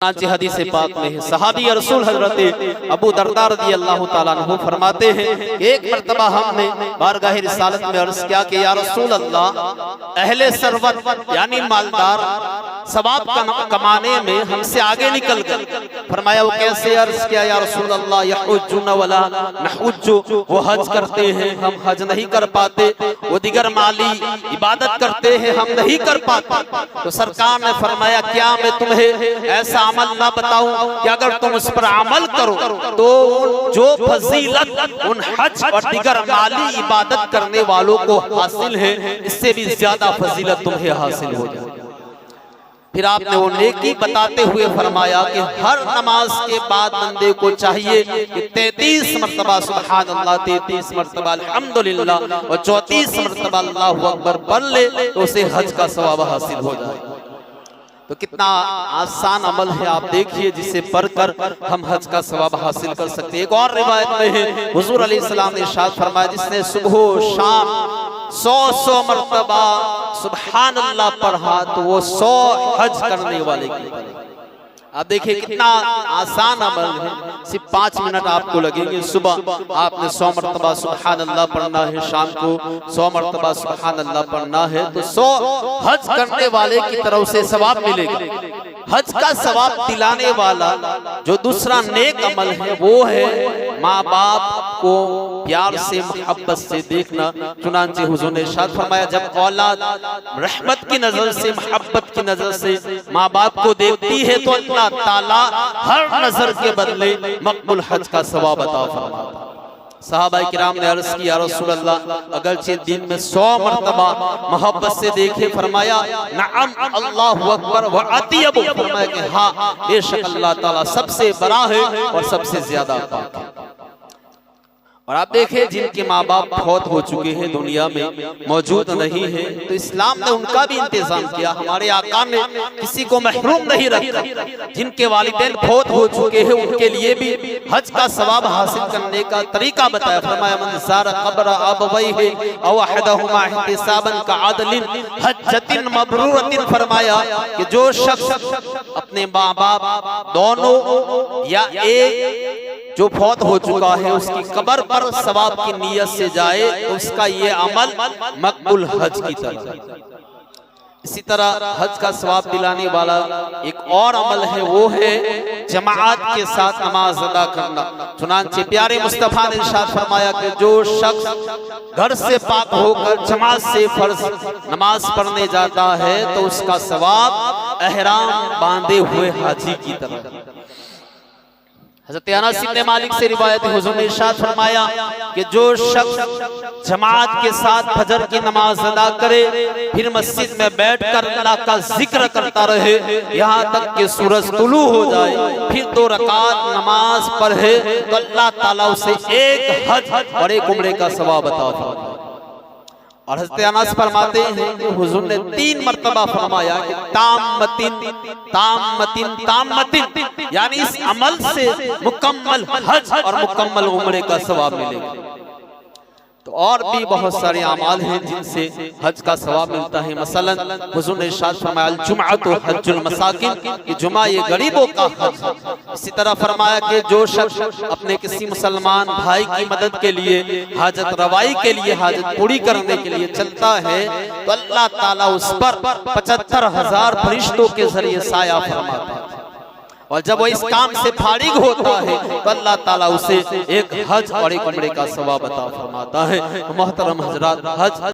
हदीस पाक में है, सहाबी रसूल हजरत अबू दरदा रज़ियल्लाहु ताला अन्हु फरमाते हैं, एक मर्तबा हमने बारगाह रिसालत में अर्ज किया कि या रसूल अल्लाह, अहले सरवत यानी मालदार सवाब कमाने में हमसे आगे निकल गए। फरमाया वो कैसे? अर्ज किया या रसूल अल्लाह, यहुज्जुना वला नहुज्जु, वो हज करते हैं हम हज नहीं कर पाते, वो दिगर माली इबादत करते हैं हम नहीं कर पाते। तो सरकार ने फरमाया क्या मैं तुम्हें ऐसा अमल ना बताऊं कि अगर तुम उस पर अमल करो तो जो फजीलत उन हज और दिगर माली इबादत करने वालों को हासिल है, इससे भी ज्यादा फजीलत तुम्हें हासिल हो जाए। फिर आपने वो नेकी बताते हुए फरमाया कि हर नमाज के बाद बंदे को चाहिए कि 33 मरतबा सुभान अल्लाह, 33 मरतबा अल्हम्दुलिल्लाह और 34 मरतबा अल्लाहु अकबर पढ़ ले तो उसे हज का सवाब हासिल हो जाए। तो कितना आसान अमल है, आप देखिए, जिसे पढ़कर हम हज का सवाब हासिल कर सकते हैं। एक और रिवायत में है, हुजूर अलैहिस्सलाम ने इरशाद फरमाया, जिसने सुबह शाम 100 मरतबा सुभान अल्लाह पढ़ा तो वो 100 हज करने वाले की तरह। आप देखिए कितना आसान अमल है, सिर्फ 5 मिनट आपको लगेंगे। सुबह आपने 100 मरतबा सुभान अल्लाह पढ़ना है, शाम को 100 मरतबा सुभान अल्लाह पढ़ना है, तो 100 हज करने वाले की तरफ से सवाब मिलेगा। हज का सवाब दिलाने वाला जो दूसरा नेक अमल है वो है माँ बाप को प्यार से मोहब्बत से देखना। चुनांचे हुजूर ने इरशाद फरमाया, जब औलाद रहमत की नजर से मोहब्बत की नजर से माँ बाप को देखती है तो अल्लाह ताला हर नजर के बदले मकबूल हज का सवाब अता फरमाता। सहाबा किराम ने अर्ज किया, रसूल अल्लाह, अगरचे दिन में 100 मरतबा मोहब्बत से देखे, फरमाया नअम अल्लाहु अकबर व अतियब, फरमाया कि हाँ बेशक अल्लाह ताला सबसे बड़ा है और सबसे ज्यादा पाक है। और आप देखें जिनके माँ बाप फौत हो चुके हैं, दुनिया में मौजूद नहीं है, तो इस्लाम ने उनका भी इंतजाम किया। हमारे आका ने किसी को महरूम नहीं रखा। जिनके वालिदैन फौत हो चुके हैं उनके लिए भी हज का सवाब हासिल करने का तरीका बताया। फरमाया मन ज़ारा क़ब्र अबवैहि औ अहदहुमा इहतिसाबन कअदलिन हज्जतिन मबरूरतिन, फरमाया कि जो शख्स अपने माँ बाप दोनों या एक जो फौत हो चुका है उसकी कब्र पर सवाब की नियत से जाए तो उसका ये अमल मकबूल हज की तरह। इसी तरह हज का सवाब दिलाने वाला एक और अमल है, वो है जमाअत के साथ नमाज अदा करना। चुनांचे प्यारे मुस्तफा ने इरशाद फरमाया कि जो शख्स घर से पाक होकर जमात से फर्ज नमाज पढ़ने जाता है तो उसका सवाब एहराम बांधे हुए हाजी की तरह। हज़रत अनस इब्न मालिक से रिवायत है, हुज़ूर ने इरशाद फरमाया कि जो शख्स जमात के साथ फजर की नमाज अदा करे फिर मस्जिद में बैठकर अल्लाह का जिक्र करता रहे यहाँ तक कि सूरज तुलू हो जाए, फिर 2 रकात नमाज पढ़े तो अल्लाह ताला उसे एक हज और एक उम्रे का सवाब अता फरमाए। और हज़रत अनस फरमाते हैं कि हुजूर ने 3 मरतबा फरमाया कि ताम्मतिन ताम्मतिन ताम्मतिन, यानी इस अमल से मुकम्मल हज और मुकम्मल उम्रे का सवाब मिलेगा। तो और भी बहुत सारे अमाल हैं जिनसे हज का सवाब मिलता है। मसलन हुजूर ने इरशाद फरमाया जुम्अतु हज्जुल मसाकिन, कि जुमा ये गरीबों का हज है। इसी तरह फरमाया कि जो शख्स अपने किसी मुसलमान भाई की मदद के लिए, हाजत रवाई के लिए, हाजत पूरी करने के लिए चलता है तो अल्लाह ताला उस पर 75,000 फरिश्तों के जरिए साया फरमाता है। और जब वो इस काम से फारिग होता है तो अल्लाह ताला उसे एक हज और एक उम्रे का सवाब अता फरमाता है। मोहतरम हजरात, हज